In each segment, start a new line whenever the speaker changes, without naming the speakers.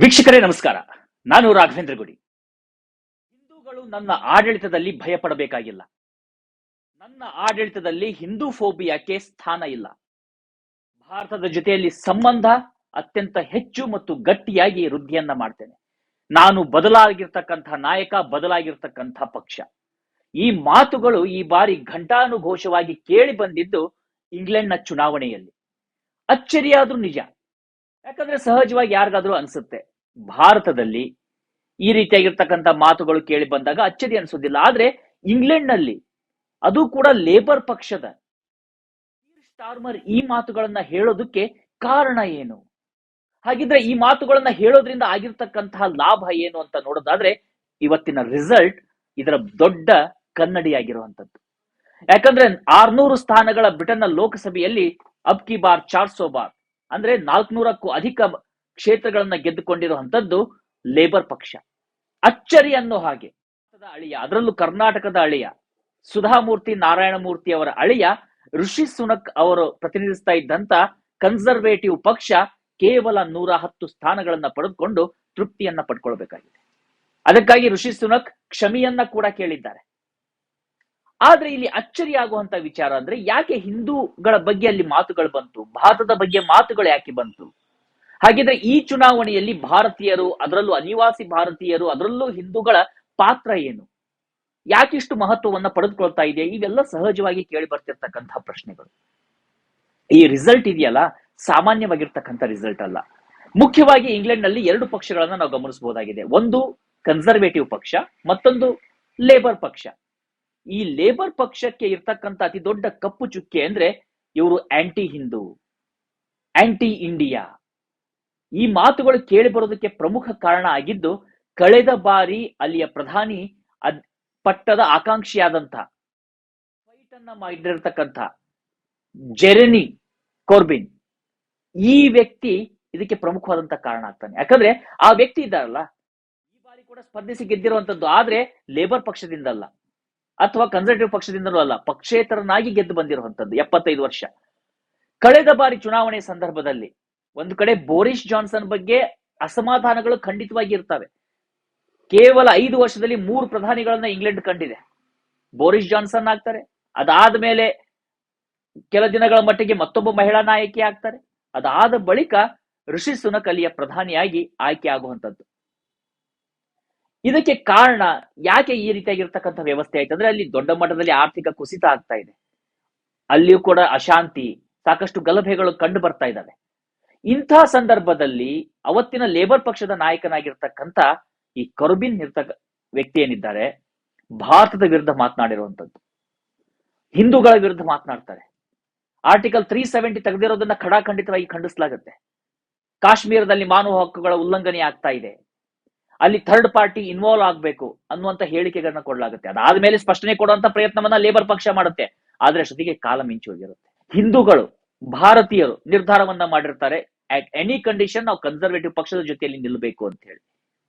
ವೀಕ್ಷಕರೇ ನಮಸ್ಕಾರ. ನಾನು ರಾಘವೇಂದ್ರ ಗುಡಿ. ಹಿಂದೂಗಳು ನನ್ನ ಆಡಳಿತದಲ್ಲಿ ಭಯ ಪಡಬೇಕಾಗಿಲ್ಲ. ನನ್ನ ಆಡಳಿತದಲ್ಲಿ ಹಿಂದೂ ಫೋಬಿಯಾಕ್ಕೆ ಸ್ಥಾನ ಇಲ್ಲ. ಭಾರತದ ಜೊತೆಯಲ್ಲಿ ಸಂಬಂಧ ಅತ್ಯಂತ ಹೆಚ್ಚು ಮತ್ತು ಗಟ್ಟಿಯಾಗಿ ವೃದ್ಧಿಯನ್ನ ಮಾಡ್ತೇನೆ. ನಾನು ಬದಲಾಗಿರ್ತಕ್ಕಂಥ ನಾಯಕ, ಬದಲಾಗಿರ್ತಕ್ಕಂಥ ಪಕ್ಷ. ಈ ಮಾತುಗಳು ಈ ಬಾರಿ ಘಂಟಾನುಘೋಷವಾಗಿ ಕೇಳಿ ಬಂದಿದ್ದು ಇಂಗ್ಲೆಂಡ್ನ ಚುನಾವಣೆಯಲ್ಲಿ. ಅಚ್ಚರಿಯಾದ್ರೂ ನಿಜ. ಯಾಕಂದ್ರೆ ಸಹಜವಾಗಿ ಯಾರಿಗಾದ್ರೂ ಅನ್ಸುತ್ತೆ, ಭಾರತದಲ್ಲಿ ಈ ರೀತಿಯಾಗಿರ್ತಕ್ಕಂಥ ಮಾತುಗಳು ಕೇಳಿ ಬಂದಾಗ ಅಚ್ಚರಿ ಅನ್ಸೋದಿಲ್ಲ. ಆದ್ರೆ ಇಂಗ್ಲೆಂಡ್ ನಲ್ಲಿ, ಅದು ಕೂಡ ಲೇಬರ್ ಪಕ್ಷದ ಸ್ಟಾರ್ಮರ್ ಈ ಮಾತುಗಳನ್ನ ಹೇಳೋದಕ್ಕೆ ಕಾರಣ ಏನು? ಹಾಗಿದ್ರೆ ಈ ಮಾತುಗಳನ್ನ ಹೇಳೋದ್ರಿಂದ ಆಗಿರ್ತಕ್ಕಂತಹ ಲಾಭ ಏನು ಅಂತ ನೋಡೋದಾದ್ರೆ, ಇವತ್ತಿನ ರಿಸಲ್ಟ್ ಇದರ ದೊಡ್ಡ ಕನ್ನಡಿಯಾಗಿರುವಂತದ್ದು. ಯಾಕಂದ್ರೆ 600 ಸ್ಥಾನಗಳ ಬ್ರಿಟನ್ನ ಲೋಕಸಭೆಯಲ್ಲಿ ಅಬ್ ಕಿ ಬಾರ್ 400 ಬಾರ್ ಅಂದ್ರೆ 400ಕ್ಕೂ ಅಧಿಕ ಕ್ಷೇತ್ರಗಳನ್ನ ಗೆದ್ದುಕೊಂಡಿರುವಂತದ್ದು ಲೇಬರ್ ಪಕ್ಷ. ಅಚ್ಚರಿ ಅನ್ನೋ ಹಾಗೆ ಅಳಿಯ, ಅದರಲ್ಲೂ ಕರ್ನಾಟಕದ ಅಳಿಯ ಸುಧಾಮೂರ್ತಿ ನಾರಾಯಣಮೂರ್ತಿ ಅವರ ಅಳಿಯ ಋಷಿ ಸುನಕ್ ಅವರು ಪ್ರತಿನಿಧಿಸ್ತಾ ಇದ್ದಂತ ಕನ್ಸರ್ವೇಟಿವ್ ಪಕ್ಷ ಕೇವಲ 110 ಸ್ಥಾನಗಳನ್ನ ಪಡೆದುಕೊಂಡು ತೃಪ್ತಿಯನ್ನ ಪಡ್ಕೊಳ್ಬೇಕಾಗಿದೆ. ಅದಕ್ಕಾಗಿ ಋಷಿ ಸುನಕ್ ಕ್ಷಮೆಯನ್ನ ಕೂಡ ಕೇಳಿದ್ದಾರೆ. ಆದ್ರೆ ಇಲ್ಲಿ ಅಚ್ಚರಿ ಆಗುವಂತ ವಿಚಾರ ಅಂದ್ರೆ, ಯಾಕೆ ಹಿಂದೂಗಳ ಬಗ್ಗೆ ಅಲ್ಲಿ ಮಾತುಗಳು ಬಂತು? ಭಾರತದ ಬಗ್ಗೆ ಮಾತುಗಳು ಯಾಕೆ ಬಂತು? ಹಾಗಿದ್ರೆ ಈ ಚುನಾವಣೆಯಲ್ಲಿ ಭಾರತೀಯರು, ಅದರಲ್ಲೂ ಅನಿವಾಸಿ ಭಾರತೀಯರು, ಅದರಲ್ಲೂ ಹಿಂದೂಗಳ ಪಾತ್ರ ಏನು? ಯಾಕಿಷ್ಟು ಮಹತ್ವವನ್ನ ಪಡೆದುಕೊಳ್ತಾ ಇದೆ? ಇವೆಲ್ಲ ಸಹಜವಾಗಿ ಕೇಳಿ ಬರ್ತಿರ್ತಕ್ಕಂತಹ ಪ್ರಶ್ನೆಗಳು. ಈ ರಿಸಲ್ಟ್ ಇದೆಯಲ್ಲ, ಸಾಮಾನ್ಯವಾಗಿರ್ತಕ್ಕಂಥ ರಿಸಲ್ಟ್ ಅಲ್ಲ. ಮುಖ್ಯವಾಗಿ ಇಂಗ್ಲೆಂಡ್ ನಲ್ಲಿ 2 ಪಕ್ಷಗಳನ್ನ ನಾವು ಗಮನಿಸಬಹುದಾಗಿದೆ. ಒಂದು ಕನ್ಸರ್ವೇಟಿವ್ ಪಕ್ಷ, ಮತ್ತೊಂದು ಲೇಬರ್ ಪಕ್ಷ. ಈ ಲೇಬರ್ ಪಕ್ಷಕ್ಕೆ ಇರ್ತಕ್ಕಂಥ ಅತಿ ದೊಡ್ಡ ಕಪ್ಪು ಚುಕ್ಕೆ ಅಂದ್ರೆ, ಇವರು ಆಂಟಿ ಹಿಂದೂ, ಆಂಟಿ ಇಂಡಿಯಾ. ಈ ಮಾತುಗಳು ಕೇಳಿ ಬರೋದಕ್ಕೆ ಪ್ರಮುಖ ಕಾರಣ ಆಗಿದ್ದು, ಕಳೆದ ಬಾರಿ ಅಲ್ಲಿಯ ಪ್ರಧಾನಿ ಪಟ್ಟದ ಆಕಾಂಕ್ಷಿಯಾದಂಥ ಫೈಟ್ ಅನ್ನ ಮಾಡಿರ್ತಕ್ಕಂಥ ಜೆರೆಮಿ ಕೋರ್ಬಿನ್, ಈ ವ್ಯಕ್ತಿ ಇದಕ್ಕೆ ಪ್ರಮುಖವಾದಂತ ಕಾರಣ ಆಗ್ತಾನೆ. ಯಾಕಂದ್ರೆ ಆ ವ್ಯಕ್ತಿ ಇದ್ದಾರಲ್ಲ, ಈ ಬಾರಿ ಕೂಡ ಸ್ಪರ್ಧಿಸಿ ಗೆದ್ದಿರುವಂತದ್ದು, ಆದ್ರೆ ಲೇಬರ್ ಪಕ್ಷದಿಂದಲ್ಲ ಅಥವಾ ಕನ್ಸರ್ವೇಟಿವ್ ಪಕ್ಷದಿಂದಲೂ ಅಲ್ಲ, ಪಕ್ಷೇತರನಾಗಿ ಗೆದ್ದು ಬಂದಿರುವಂತದ್ದು 75 ವರ್ಷ. ಕಳೆದ ಬಾರಿ ಚುನಾವಣೆ ಸಂದರ್ಭದಲ್ಲಿ ಒಂದು ಕಡೆ ಬೋರಿಸ್ ಜಾನ್ಸನ್ ಬಗ್ಗೆ ಅಸಮಾಧಾನಗಳು ಖಂಡಿತವಾಗಿ ಇರ್ತವೆ. ಕೇವಲ 5 ವರ್ಷದಲ್ಲಿ 3 ಪ್ರಧಾನಿಗಳನ್ನ ಇಂಗ್ಲೆಂಡ್ ಕಂಡಿದೆ. ಬೋರಿಸ್ ಜಾನ್ಸನ್ ಆಗ್ತಾರೆ, ಅದಾದ ಮೇಲೆ ಕೆಲ ದಿನಗಳ ಮಟ್ಟಿಗೆ ಮತ್ತೊಬ್ಬ ಮಹಿಳಾ ನಾಯಕಿ ಆಗ್ತಾರೆ, ಅದಾದ ಬಳಿಕ ಋಷಿ ಸುನಕ್ ಅಲ್ಲಿಯ ಪ್ರಧಾನಿಯಾಗಿ ಆಯ್ಕೆ ಆಗುವಂತದ್ದು. ಇದಕ್ಕೆ ಕಾರಣ ಯಾಕೆ ಈ ರೀತಿಯಾಗಿರ್ತಕ್ಕಂಥ ವ್ಯವಸ್ಥೆ ಆಯ್ತು ಅಂದ್ರೆ, ಅಲ್ಲಿ ದೊಡ್ಡ ಮಟ್ಟದಲ್ಲಿ ಆರ್ಥಿಕ ಕುಸಿತ ಆಗ್ತಾ ಇದೆ. ಅಲ್ಲಿಯೂ ಕೂಡ ಅಶಾಂತಿ, ಸಾಕಷ್ಟು ಗಲಭೆಗಳು ಕಂಡು ಬರ್ತಾ ಇದ್ದಾವೆ. ಇಂಥ ಸಂದರ್ಭದಲ್ಲಿ ಅವತ್ತಿನ ಲೇಬರ್ ಪಕ್ಷದ ನಾಯಕನಾಗಿರ್ತಕ್ಕಂಥ ಈ ಕೊರ್ಬಿನ್ ವ್ಯಕ್ತಿ ಏನಿದ್ದಾರೆ, ಭಾರತದ ವಿರುದ್ಧ ಮಾತನಾಡಿರುವಂತದ್ದು, ಹಿಂದೂಗಳ ವಿರುದ್ಧ ಮಾತನಾಡ್ತಾರೆ. ಆರ್ಟಿಕಲ್ 370 ತೆಗೆದಿರೋದನ್ನ ಖಡಾಖಂಡಿತವಾಗಿ ಖಂಡಿಸಲಾಗುತ್ತೆ. ಕಾಶ್ಮೀರದಲ್ಲಿ ಮಾನವ ಹಕ್ಕುಗಳ ಉಲ್ಲಂಘನೆ ಆಗ್ತಾ ಇದೆ, ಅಲ್ಲಿ ಥರ್ಡ್ ಪಾರ್ಟಿ ಇನ್ವಾಲ್ವ್ ಆಗ್ಬೇಕು ಅನ್ನುವಂತ ಹೇಳಿಕೆಗಳನ್ನ ಕೊಡಲಾಗುತ್ತೆ. ಅದಾದ್ಮೇಲೆ ಸ್ಪಷ್ಟನೆ ಕೊಡುವಂತ ಪ್ರಯತ್ನವನ್ನ ಲೇಬರ್ ಪಕ್ಷ ಮಾಡುತ್ತೆ. ಆದ್ರೆ ಅಷ್ಟೊತ್ತಿಗೆ ಕಾಲ ಮಿಂಚು ಹೋಗಿರುತ್ತೆ. ಹಿಂದೂಗಳು, ಭಾರತೀಯರು ನಿರ್ಧಾರವನ್ನ ಮಾಡಿರ್ತಾರೆ, ಅಟ್ ಎನಿ ಕಂಡೀಷನ್ ನಾವು ಕನ್ಸರ್ವೇಟಿವ್ ಪಕ್ಷದ ಜೊತೆಯಲ್ಲಿ ನಿಲ್ಲಬೇಕು ಅಂತ ಹೇಳಿ.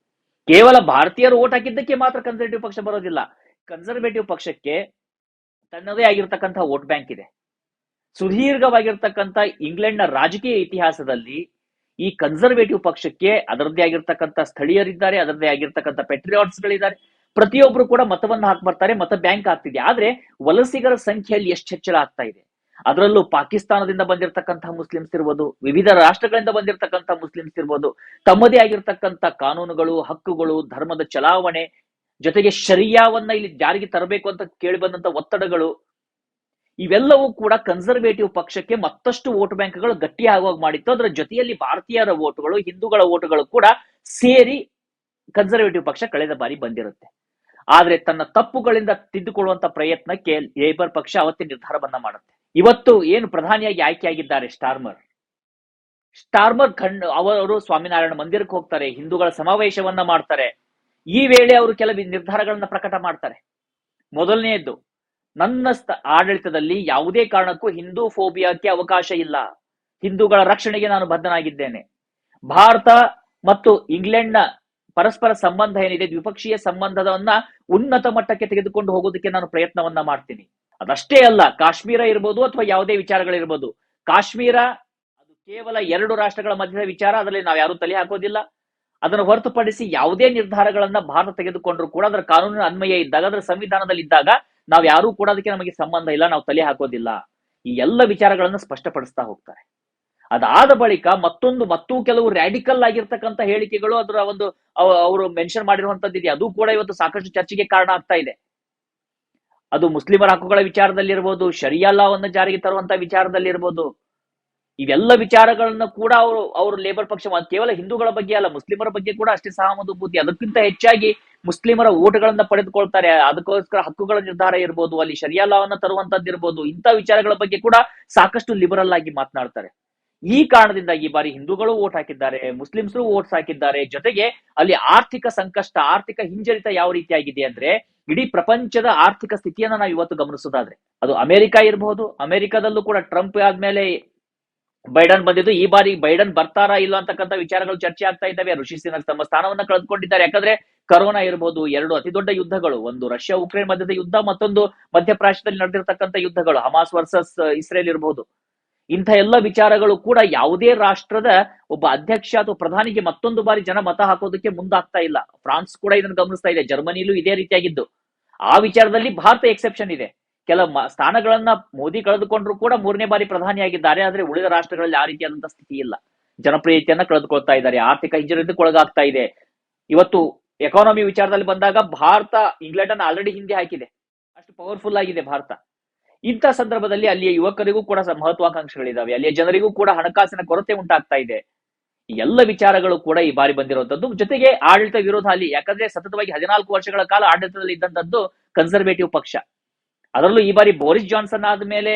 ಕೇವಲ ಭಾರತೀಯರು ಓಟ್ ಹಾಕಿದ್ದಕ್ಕೆ ಮಾತ್ರ ಕನ್ಸರ್ವೇಟಿವ್ ಪಕ್ಷ ಬರೋದಿಲ್ಲ. ಕನ್ಸರ್ವೇಟಿವ್ ಪಕ್ಷಕ್ಕೆ ತನ್ನದೇ ಆಗಿರ್ತಕ್ಕಂಥ ವೋಟ್ ಬ್ಯಾಂಕ್ ಇದೆ. ಸುದೀರ್ಘವಾಗಿರ್ತಕ್ಕಂಥ ಇಂಗ್ಲೆಂಡ್ನ ರಾಜಕೀಯ ಇತಿಹಾಸದಲ್ಲಿ ಈ ಕನ್ಸರ್ವೇಟಿವ್ ಪಕ್ಷಕ್ಕೆ ಅದರದ್ದೇ ಆಗಿರ್ತಕ್ಕಂಥ ಸ್ಥಳೀಯರಿದ್ದಾರೆ, ಅದರದ್ದೇ ಆಗಿರ್ತಕ್ಕಂಥ ಪೆಟ್ರಿಯಾಟ್ಸ್ ಗಳಿದ್ದಾರೆ. ಪ್ರತಿಯೊಬ್ರು ಕೂಡ ಮತವನ್ನ ಹಾಕಿ ಬರ್ತಾರೆ, ಮತ ಬ್ಯಾಂಕ್ ಆಗ್ತಿದೆ. ಆದ್ರೆ ವಲಸಿಗರ ಸಂಖ್ಯೆಯಲ್ಲಿ ಎಷ್ಟು ಹೆಚ್ಚಳ ಆಗ್ತಾ ಇದೆ, ಅದರಲ್ಲೂ ಪಾಕಿಸ್ತಾನದಿಂದ ಬಂದಿರತಕ್ಕಂತಹ ಮುಸ್ಲಿಮ್ಸ್ ಇರ್ಬೋದು, ವಿವಿಧ ರಾಷ್ಟ್ರಗಳಿಂದ ಬಂದಿರತಕ್ಕಂಥ ಮುಸ್ಲಿಮ್ಸ್ ಇರ್ಬೋದು, ತಮ್ಮದೇ ಆಗಿರ್ತಕ್ಕಂಥ ಕಾನೂನುಗಳು, ಹಕ್ಕುಗಳು, ಧರ್ಮದ ಚಲಾವಣೆ, ಜೊತೆಗೆ ಶರಿಯಾವನ್ನ ಇಲ್ಲಿ ಜಾರಿಗೆ ತರಬೇಕು ಅಂತ ಕೇಳಿ ಬಂದಂತ ಒತ್ತಡಗಳು, ಇವೆಲ್ಲವೂ ಕೂಡ ಕನ್ಸರ್ವೇಟಿವ್ ಪಕ್ಷಕ್ಕೆ ಮತ್ತಷ್ಟು ವೋಟ್ ಬ್ಯಾಂಕ್ಗಳು ಗಟ್ಟಿ ಆಗುವಾಗ ಮಾಡಿತ್ತು. ಅದರ ಜೊತೆಯಲ್ಲಿ ಭಾರತೀಯರ ವೋಟುಗಳು, ಹಿಂದೂಗಳ ವೋಟುಗಳು ಕೂಡ ಸೇರಿ ಕನ್ಸರ್ವೇಟಿವ್ ಪಕ್ಷ ಕಳೆದ ಬಾರಿ ಬಂದಿರುತ್ತೆ. ಆದ್ರೆ ತನ್ನ ತಪ್ಪುಗಳಿಂದ ತಿದ್ದುಕೊಳ್ಳುವಂತ ಪ್ರಯತ್ನಕ್ಕೆ ಲೇಬರ್ ಪಕ್ಷ ಅವತ್ತೇ ನಿರ್ಧಾರವನ್ನ ಮಾಡುತ್ತೆ. ಇವತ್ತು ಏನು ಪ್ರಧಾನಿಯಾಗಿ ಆಯ್ಕೆಯಾಗಿದ್ದಾರೆ ಸ್ಟಾರ್ಮರ್ ಅವರು ಸ್ವಾಮಿನಾರಾಯಣ ಮಂದಿರಕ್ಕೆ ಹೋಗ್ತಾರೆ, ಹಿಂದೂಗಳ ಸಮಾವೇಶವನ್ನ ಮಾಡ್ತಾರೆ. ಈ ವೇಳೆ ಅವರು ಕೆಲವು ನಿರ್ಧಾರಗಳನ್ನ ಪ್ರಕಟ ಮಾಡ್ತಾರೆ. ಮೊದಲನೆಯದ್ದು, ನನ್ನ ಆಡಳಿತದಲ್ಲಿ ಯಾವುದೇ ಕಾರಣಕ್ಕೂ ಹಿಂದೂ ಫೋಬಿಯಾಕ್ಕೆ ಅವಕಾಶ ಇಲ್ಲ, ಹಿಂದೂಗಳ ರಕ್ಷಣೆಗೆ ನಾನು ಬದ್ಧನಾಗಿದ್ದೇನೆ. ಭಾರತ ಮತ್ತು ಇಂಗ್ಲೆಂಡ್ನ ಪರಸ್ಪರ ಸಂಬಂಧ ಏನಿದೆ, ದ್ವಿಪಕ್ಷೀಯ ಸಂಬಂಧವನ್ನ ಉನ್ನತ ಮಟ್ಟಕ್ಕೆ ತೆಗೆದುಕೊಂಡು ಹೋಗೋದಕ್ಕೆ ನಾನು ಪ್ರಯತ್ನವನ್ನ ಮಾಡ್ತೀನಿ. ಅದಷ್ಟೇ ಅಲ್ಲ, ಕಾಶ್ಮೀರ ಇರ್ಬೋದು ಅಥವಾ ಯಾವುದೇ ವಿಚಾರಗಳಿರ್ಬೋದು, ಕಾಶ್ಮೀರ ಅದು ಕೇವಲ 2 ರಾಷ್ಟ್ರಗಳ ಮಧ್ಯದ ವಿಚಾರ, ಅದರಲ್ಲಿ ನಾವು ಯಾರು ತಲೆ ಹಾಕೋದಿಲ್ಲ. ಅದನ್ನು ಹೊರತುಪಡಿಸಿ ಯಾವುದೇ ನಿರ್ಧಾರಗಳನ್ನ ಭಾರತ ತೆಗೆದುಕೊಂಡ್ರು ಕೂಡ ಅದರ ಕಾನೂನಿನ ಅನ್ವಯ ಇದ್ದಾಗ, ಅದರ ಸಂವಿಧಾನದಲ್ಲಿ ಇದ್ದಾಗ ನಾವ್ ಯಾರೂ ಕೂಡ ಅದಕ್ಕೆ ನಮಗೆ ಸಂಬಂಧ ಇಲ್ಲ, ನಾವು ತಲೆ ಹಾಕೋದಿಲ್ಲ, ಈ ಎಲ್ಲ ವಿಚಾರಗಳನ್ನ ಸ್ಪಷ್ಟಪಡಿಸ್ತಾ ಹೋಗ್ತಾರೆ. ಅದಾದ ಬಳಿಕ ಮತ್ತೂ ಕೆಲವು ರ್ಯಾಡಿಕಲ್ ಆಗಿರ್ತಕ್ಕಂಥ ಹೇಳಿಕೆಗಳು ಅದರ ಒಂದು ಅವರು ಮೆನ್ಷನ್ ಮಾಡಿರುವಂತದ್ದು ಇದೆ. ಅದು ಕೂಡ ಇವತ್ತು ಸಾಕಷ್ಟು ಚರ್ಚೆಗೆ ಕಾರಣ ಆಗ್ತಾ ಇದೆ. ಅದು ಮುಸ್ಲಿಮರ ಹಕ್ಕುಗಳ ವಿಚಾರದಲ್ಲಿರ್ಬೋದು, ಶರಿಯಾ ಲಾವನ್ನು ಜಾರಿಗೆ ತರುವಂತ ವಿಚಾರದಲ್ಲಿರ್ಬೋದು, ಇವೆಲ್ಲ ವಿಚಾರಗಳನ್ನ ಕೂಡ ಅವರು ಲೇಬರ್ ಪಕ್ಷ ಕೇವಲ ಹಿಂದೂಗಳ ಬಗ್ಗೆ ಅಲ್ಲ, ಮುಸ್ಲಿಮರ ಬಗ್ಗೆ ಕೂಡ ಅಷ್ಟೇ ಸಹಾನುಭೂತಿ, ಅದಕ್ಕಿಂತ ಹೆಚ್ಚಾಗಿ ಮುಸ್ಲಿಮರ ಓಟ್ಗಳನ್ನ ಪಡೆದುಕೊಳ್ತಾರೆ. ಅದಕ್ಕೋಸ್ಕರ ಹಕ್ಕುಗಳ ನಿರ್ಧಾರ ಇರ್ಬೋದು, ಅಲ್ಲಿ ಶರಿಯಾ ಲಾವನ್ನ ತರುವಂತದ್ದು ಇರ್ಬೋದು, ಇಂಥ ವಿಚಾರಗಳ ಬಗ್ಗೆ ಕೂಡ ಸಾಕಷ್ಟು ಲಿಬರಲ್ ಆಗಿ ಮಾತನಾಡ್ತಾರೆ. ಈ ಕಾರಣದಿಂದ ಈ ಬಾರಿ ಹಿಂದೂಗಳು ವೋಟ್ ಹಾಕಿದ್ದಾರೆ, ಮುಸ್ಲಿಮ್ಸರು ವೋಟ್ಸ್ ಹಾಕಿದ್ದಾರೆ. ಜೊತೆಗೆ ಅಲ್ಲಿ ಆರ್ಥಿಕ ಸಂಕಷ್ಟ, ಆರ್ಥಿಕ ಹಿಂಜರಿತ ಯಾವ ರೀತಿಯಾಗಿದೆ ಅಂದ್ರೆ, ಇಡೀ ಪ್ರಪಂಚದ ಆರ್ಥಿಕ ಸ್ಥಿತಿಯನ್ನ ನಾವು ಇವತ್ತು ಗಮನಿಸೋದಾದ್ರೆ ಅದು ಅಮೆರಿಕ ಇರಬಹುದು. ಅಮೆರಿಕದಲ್ಲೂ ಕೂಡ ಟ್ರಂಪ್ ಆದ್ಮೇಲೆ ಬೈಡನ್ ಬಂದಿದ್ದು, ಈ ಬಾರಿ ಬೈಡನ್ ಬರ್ತಾರಾ ಇಲ್ಲ ಅಂತಕ್ಕಂಥ ವಿಚಾರಗಳು ಚರ್ಚೆ ಆಗ್ತಾ ಇದ್ದಾವೆ. ಋಷಿ ಸುನಕ್ ತಮ್ಮ ಸ್ಥಾನವನ್ನ ಕಳೆದುಕೊಂಡಿದ್ದಾರೆ. ಯಾಕಂದ್ರೆ ಕರೋನಾ ಇರಬಹುದು, ಎರಡು ಅತಿ ದೊಡ್ಡ ಯುದ್ಧಗಳು, ಒಂದು ರಷ್ಯಾ ಉಕ್ರೇನ್ ಮಧ್ಯದ ಯುದ್ಧ, ಮತ್ತೊಂದು ಮಧ್ಯಪ್ರಾಚ್ಯದಲ್ಲಿ ನಡೆದಿರ್ತಕ್ಕಂಥ ಯುದ್ಧಗಳು, ಹಮಾಸ್ ವರ್ಸಸ್ ಇಸ್ರೇಲ್ ಇರಬಹುದು. ಇಂಥ ಎಲ್ಲ ವಿಚಾರಗಳು ಕೂಡ ಯಾವುದೇ ರಾಷ್ಟ್ರದ ಒಬ್ಬ ಅಧ್ಯಕ್ಷ ಅಥವಾ ಪ್ರಧಾನಿಗೆ ಮತ್ತೊಂದು ಬಾರಿ ಜನ ಮತ ಹಾಕೋದಕ್ಕೆ ಮುಂದಾಗ್ತಾ ಇಲ್ಲ. ಫ್ರಾನ್ಸ್ ಕೂಡ ಇದನ್ನು ಗಮನಿಸ್ತಾ ಇದೆ, ಜರ್ಮನಿಲೂ ಇದೇ ರೀತಿಯಾಗಿದ್ದು. ಆ ವಿಚಾರದಲ್ಲಿ ಭಾರತ ಎಕ್ಸೆಪ್ಷನ್ ಇದೆ. ಕೆಲ ಸ್ಥಾನಗಳನ್ನ ಮೋದಿ ಕಳೆದುಕೊಂಡ್ರು ಕೂಡ 3ನೇ ಬಾರಿ ಪ್ರಧಾನಿಯಾಗಿದ್ದಾರೆ. ಆದ್ರೆ ಉಳಿದ ರಾಷ್ಟ್ರಗಳಲ್ಲಿ ಆ ರೀತಿಯಾದಂತಹ ಸ್ಥಿತಿ ಇಲ್ಲ, ಜನಪ್ರಿಯತೆಯನ್ನ ಕಳೆದುಕೊಳ್ತಾ ಇದ್ದಾರೆ, ಆರ್ಥಿಕ ಹಿಂಜರಿತಕ್ಕೆ ಒಳಗಾಗ್ತಾ ಇದೆ. ಇವತ್ತು ಎಕಾನಮಿ ವಿಚಾರದಲ್ಲಿ ಬಂದಾಗ ಭಾರತ ಇಂಗ್ಲೆಂಡ್ ಅನ್ನ ಆಲ್ರೆಡಿ ಹಿಂದೆ ಹಾಕಿದೆ, ಅಷ್ಟು ಪವರ್ಫುಲ್ ಆಗಿದೆ ಭಾರತ. ಇಂಥ ಸಂದರ್ಭದಲ್ಲಿ ಅಲ್ಲಿಯ ಯುವಕರಿಗೂ ಕೂಡ ಮಹತ್ವಾಕಾಂಕ್ಷೆಗಳಿದಾವೆ, ಅಲ್ಲಿಯ ಜನರಿಗೂ ಕೂಡ ಹಣಕಾಸಿನ ಕೊರತೆ ಉಂಟಾಗ್ತಾ ಇದೆ. ಈ ಎಲ್ಲ ವಿಚಾರಗಳು ಕೂಡ ಈ ಬಾರಿ ಬಂದಿರುವಂತದ್ದು. ಜೊತೆಗೆ ಆಡಳಿತ ವಿರೋಧ ಅಲ್ಲಿ, ಯಾಕಂದ್ರೆ ಸತತವಾಗಿ 14 ವರ್ಷಗಳ ಕಾಲ ಆಡಳಿತದಲ್ಲಿ ಇದ್ದಂತದ್ದು ಕನ್ಸರ್ವೇಟಿವ್ ಪಕ್ಷ. ಅದರಲ್ಲೂ ಈ ಬಾರಿ ಬೋರಿಸ್ ಜಾನ್ಸನ್ ಆದ್ಮೇಲೆ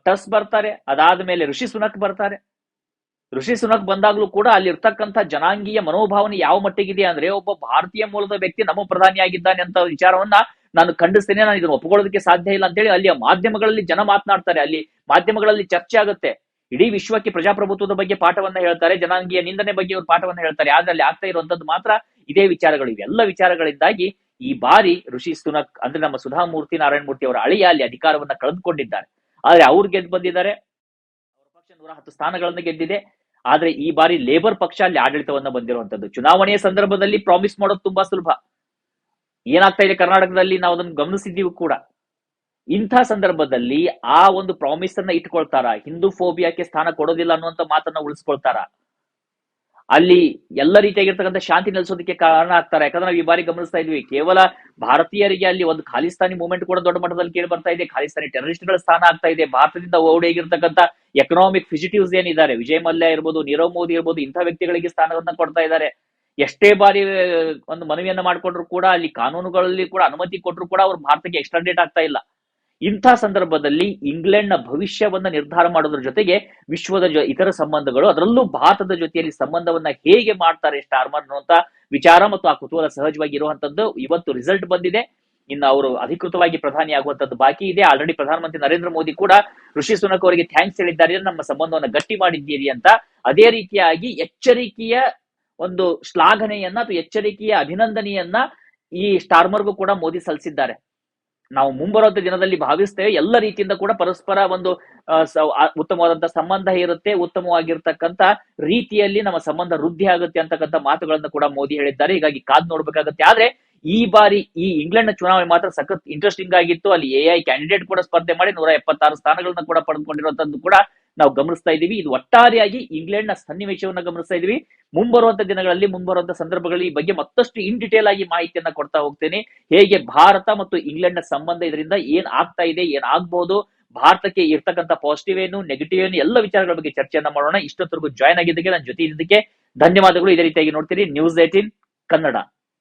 ಟಸ್ ಬರ್ತಾರೆ, ಅದಾದ್ಮೇಲೆ ಋಷಿ ಸುನಕ್ ಬರ್ತಾರೆ. ಋಷಿ ಸುನಕ್ ಬಂದಾಗ್ಲೂ ಕೂಡ ಅಲ್ಲಿ ಇರ್ತಕ್ಕಂಥ ಜನಾಂಗೀಯ ಮನೋಭಾವನೆ ಯಾವ ಮಟ್ಟಿಗಿದೆ ಅಂದ್ರೆ, ಒಬ್ಬ ಭಾರತೀಯ ಮೂಲದ ವ್ಯಕ್ತಿ ನಮ್ಮ ಪ್ರಧಾನಿಯಾಗಿದ್ದಾನೆ ಅಂತ ವಿಚಾರವನ್ನ ನಾನು ಖಂಡಿಸ್ತೇನೆ, ನಾನು ಇದನ್ನು ಒಪ್ಪಿಕೊಳ್ಳೋದಕ್ಕೆ ಸಾಧ್ಯ ಇಲ್ಲ ಅಂತೇಳಿ ಅಲ್ಲಿಯ ಮಾಧ್ಯಮಗಳಲ್ಲಿ ಜನ ಮಾತನಾಡ್ತಾರೆ, ಅಲ್ಲಿ ಮಾಧ್ಯಮಗಳಲ್ಲಿ ಚರ್ಚೆ ಆಗುತ್ತೆ. ಇಡೀ ವಿಶ್ವಕ್ಕೆ ಪ್ರಜಾಪ್ರಭುತ್ವದ ಬಗ್ಗೆ ಪಾಠವನ್ನ ಹೇಳ್ತಾರೆ, ಜನಾಂಗೀಯ ನಿಂದನೆ ಬಗ್ಗೆ ಅವರು ಪಾಠವನ್ನ ಹೇಳ್ತಾರೆ. ಆದ್ರೆ ಅಲ್ಲಿ ಆಗ್ತಾ ಇರುವಂತದ್ದು ಮಾತ್ರ ಇದೇ ವಿಚಾರಗಳು. ಇವೆಲ್ಲ ವಿಚಾರಗಳಿಂದಾಗಿ ಈ ಬಾರಿ ಋಷಿ ಸುನಕ್ ಅಂದ್ರೆ ನಮ್ಮ ಸುಧಾಮೂರ್ತಿ ನಾರಾಯಣ ಮೂರ್ತಿ ಅವರ ಅಳಿಯ ಅಲ್ಲಿ ಅಧಿಕಾರವನ್ನ ಕಳೆದುಕೊಂಡಿದ್ದಾರೆ. ಆದ್ರೆ ಅವ್ರು ಗೆದ್ದು ಬಂದಿದ್ದಾರೆ, ಅವರ ಪಕ್ಷ 110 ಸ್ಥಾನಗಳನ್ನು ಗೆದ್ದಿದೆ. ಆದ್ರೆ ಈ ಬಾರಿ ಲೇಬರ್ ಪಕ್ಷ ಅಲ್ಲಿ ಆಡಳಿತವನ್ನ ಬಂದಿರುವಂತದ್ದು. ಚುನಾವಣೆಯ ಸಂದರ್ಭದಲ್ಲಿ ಪ್ರಾಮಿಸ್ ಮಾಡೋದು ತುಂಬಾ ಸುಲಭ. ಏನಾಗ್ತಾ ಇದೆ ಕರ್ನಾಟಕದಲ್ಲಿ ನಾವು ಅದನ್ನು ಗಮನಿಸಿದ್ದೀವಿ ಕೂಡ. ಇಂಥ ಸಂದರ್ಭದಲ್ಲಿ ಆ ಒಂದು ಪ್ರಾಮಿಸ್ ಅನ್ನ ಇಟ್ಕೊಳ್ತಾರ, ಹಿಂದೂ ಫೋಬಿಯಾಕ್ಕೆ ಸ್ಥಾನ ಕೊಡೋದಿಲ್ಲ ಅನ್ನುವಂತ ಮಾತನ್ನ ಉಳಿಸ್ಕೊಳ್ತಾರ, ಅಲ್ಲಿ ಎಲ್ಲ ರೀತಿಯಾಗಿರ್ತಕ್ಕಂಥ ಶಾಂತಿ ನೆಲೆಸೋದಕ್ಕೆ ಕಾರಣ ಆಗ್ತಾರೆ. ಯಾಕಂದ್ರೆ ನಾವು ಈ ಬಾರಿ ಗಮನಿಸ್ತಾ ಇದ್ವಿ, ಕೇವಲ ಭಾರತೀಯರಿಗೆ ಅಲ್ಲಿ ಒಂದು ಖಾಲಿಸ್ತಾನಿ ಮೂವ್ಮೆಂಟ್ ಕೂಡ ದೊಡ್ಡ ಮಟ್ಟದಲ್ಲಿ ಕೇಳಿ ಬರ್ತಾ ಇದೆ, ಖಾಲಿಸ್ತಾನಿ ಟೆರರಿಸ್ಟ್ಗಳ ಸ್ಥಾನ ಆಗ್ತಾ ಇದೆ. ಭಾರತದಿಂದ ಓಡಿಯಾಗಿರ್ತಕ್ಕಂಥ ಎಕನಾಮಿಕ್ ಫಿಜಿಟಿವ್ಸ್ ಏನಿದ್ದಾರೆ, ವಿಜಯ್ ಮಲ್ಯ ಇರ್ಬೋದು, ನೀರವ್ ಮೋದಿ ಇರ್ಬೋದು, ಇಂಥ ವ್ಯಕ್ತಿಗಳಿಗೆ ಸ್ಥಾನವನ್ನ ಕೊಡ್ತಾ ಇದ್ದಾರೆ. ಎಷ್ಟೇ ಬಾರಿ ಒಂದು ಮನವಿಯನ್ನ ಮಾಡ್ಕೊಂಡ್ರು ಕೂಡ ಅಲ್ಲಿ ಕಾನೂನುಗಳಲ್ಲಿ ಕೂಡ ಅನುಮತಿ ಕೊಟ್ಟರು ಕೂಡ ಅವ್ರು ಭಾರತಕ್ಕೆ ಎಕ್ಸ್ಟ್ರಾಡೇಟ್ ಆಗ್ತಾ ಇಲ್ಲ. ಇಂಥ ಸಂದರ್ಭದಲ್ಲಿ ಇಂಗ್ಲೆಂಡ್ ನ ಭವಿಷ್ಯವನ್ನ ನಿರ್ಧಾರ ಮಾಡೋದ್ರ ಜೊತೆಗೆ ವಿಶ್ವದ ಇತರ ಸಂಬಂಧಗಳು, ಅದರಲ್ಲೂ ಭಾರತದ ಜೊತೆಯಲ್ಲಿ ಸಂಬಂಧವನ್ನ ಹೇಗೆ ಮಾಡ್ತಾರೆ ಸ್ಟಾರ್ಮರ್ ಅನ್ನುವಂತ ವಿಚಾರ ಮತ್ತು ಆ ಕುತೂಹಲ ಸಹಜವಾಗಿ ಇರುವಂತದ್ದು. ಇವತ್ತು ರಿಸಲ್ಟ್ ಬಂದಿದೆ, ಇನ್ನು ಅವರು ಅಧಿಕೃತವಾಗಿ ಪ್ರಧಾನಿ ಆಗುವಂತದ್ದು ಬಾಕಿ ಇದೆ. ಆಲ್ರೆಡಿ ಪ್ರಧಾನಮಂತ್ರಿ ನರೇಂದ್ರ ಮೋದಿ ಕೂಡ ಋಷಿ ಸುನಕ್ ಅವರಿಗೆ ಥ್ಯಾಂಕ್ಸ್ ಹೇಳಿದ್ದಾರೆ, ನಮ್ಮ ಸಂಬಂಧವನ್ನ ಗಟ್ಟಿ ಮಾಡಿದ್ದೀರಿ ಅಂತ. ಅದೇ ರೀತಿಯಾಗಿ ಎಚ್ಚರಿಕೆಯ ಒಂದು ಶ್ಲಾಘನೆಯನ್ನ ಅಥವಾ ಎಚ್ಚರಿಕೆಯ ಅಭಿನಂದನೆಯನ್ನ ಈ ಸ್ಟಾರ್ಮರ್ಗೂ ಕೂಡ ಮೋದಿ ಸಲ್ಲಿಸಿದ್ದಾರೆ. ನಾವು ಮುಂಬರುವಂತ ದಿನದಲ್ಲಿ ಭಾವಿಸ್ತೇವೆ ಎಲ್ಲ ರೀತಿಯಿಂದ ಕೂಡ ಪರಸ್ಪರ ಒಂದು ಉತ್ತಮವಾದಂತಹ ಸಂಬಂಧ ಇರುತ್ತೆ, ಉತ್ತಮವಾಗಿರ್ತಕ್ಕಂಥ ರೀತಿಯಲ್ಲಿ ನಮ್ಮ ಸಂಬಂಧ ವೃದ್ಧಿ ಆಗುತ್ತೆ ಅಂತಕ್ಕಂಥ ಮಾತುಗಳನ್ನ ಕೂಡ ಮೋದಿ ಹೇಳಿದ್ದಾರೆ. ಹೀಗಾಗಿ ಕಾದ್ ನೋಡ್ಬೇಕಾಗತ್ತೆ. ಆದ್ರೆ ಈ ಬಾರಿ ಈ ಇಂಗ್ಲೆಂಡ್ ನ ಚುನಾವಣೆ ಮಾತ್ರ ಸಖತ್ ಇಂಟ್ರೆಸ್ಟಿಂಗ್ ಆಗಿತ್ತು. ಅಲ್ಲಿ ಎಐ ಕ್ಯಾಂಡಿಡೇಟ್ ಕೂಡ ಸ್ಪರ್ಧೆ ಮಾಡಿ 176 ಸ್ಥಾನಗಳನ್ನ ಕೂಡ ಪಡೆದುಕೊಂಡಿರುವಂತದ್ದು ಕೂಡ ನಾವು ಗಮನಿಸ್ತಾ ಇದೀವಿ. ಇದು ಒಟ್ಟಾರೆಯಾಗಿ ಇಂಗ್ಲೆಂಡ್ ನ ಸನ್ನಿವೇಶವನ್ನ ಗಮನಿಸ್ತಾ ಇದೀವಿ. ಮುಂಬರುವಂತ ದಿನಗಳಲ್ಲಿ, ಮುಂಬರುವಂತ ಸಂದರ್ಭಗಳಲ್ಲಿ ಈ ಬಗ್ಗೆ ಮತ್ತಷ್ಟು ಇನ್ ಡಿಟೇಲ್ ಆಗಿ ಮಾಹಿತಿಯನ್ನ ಕೊಡ್ತಾ ಹೋಗ್ತೇನೆ. ಹೇಗೆ ಭಾರತ ಮತ್ತು ಇಂಗ್ಲೆಂಡ್ ನ ಸಂಬಂಧ, ಇದರಿಂದ ಏನ್ ಆಗ್ತಾ ಇದೆ, ಏನ್ ಆಗ್ಬಹುದು, ಭಾರತಕ್ಕೆ ಇರ್ತಕ್ಕಂಥ ಪಾಸಿಟಿವ್ ಏನು, ನೆಗೆಟಿವ್ ಏನು, ಎಲ್ಲ ವಿಚಾರಗಳ ಬಗ್ಗೆ ಚರ್ಚೆಯನ್ನ ಮಾಡೋಣ. ಇಷ್ಟೊತ್ತರೆಗೂ ಜಾಯ್ನ್ ಆಗಿದ್ದಕ್ಕೆ, ನನ್ನ ಜೊತೆ ಇದ್ದಕ್ಕೆ ಧನ್ಯವಾದಗಳು. ಇದೇ ರೀತಿಯಾಗಿ ನೋಡ್ತೀರಿ ನ್ಯೂಸ್ 18 ಕನ್ನಡ.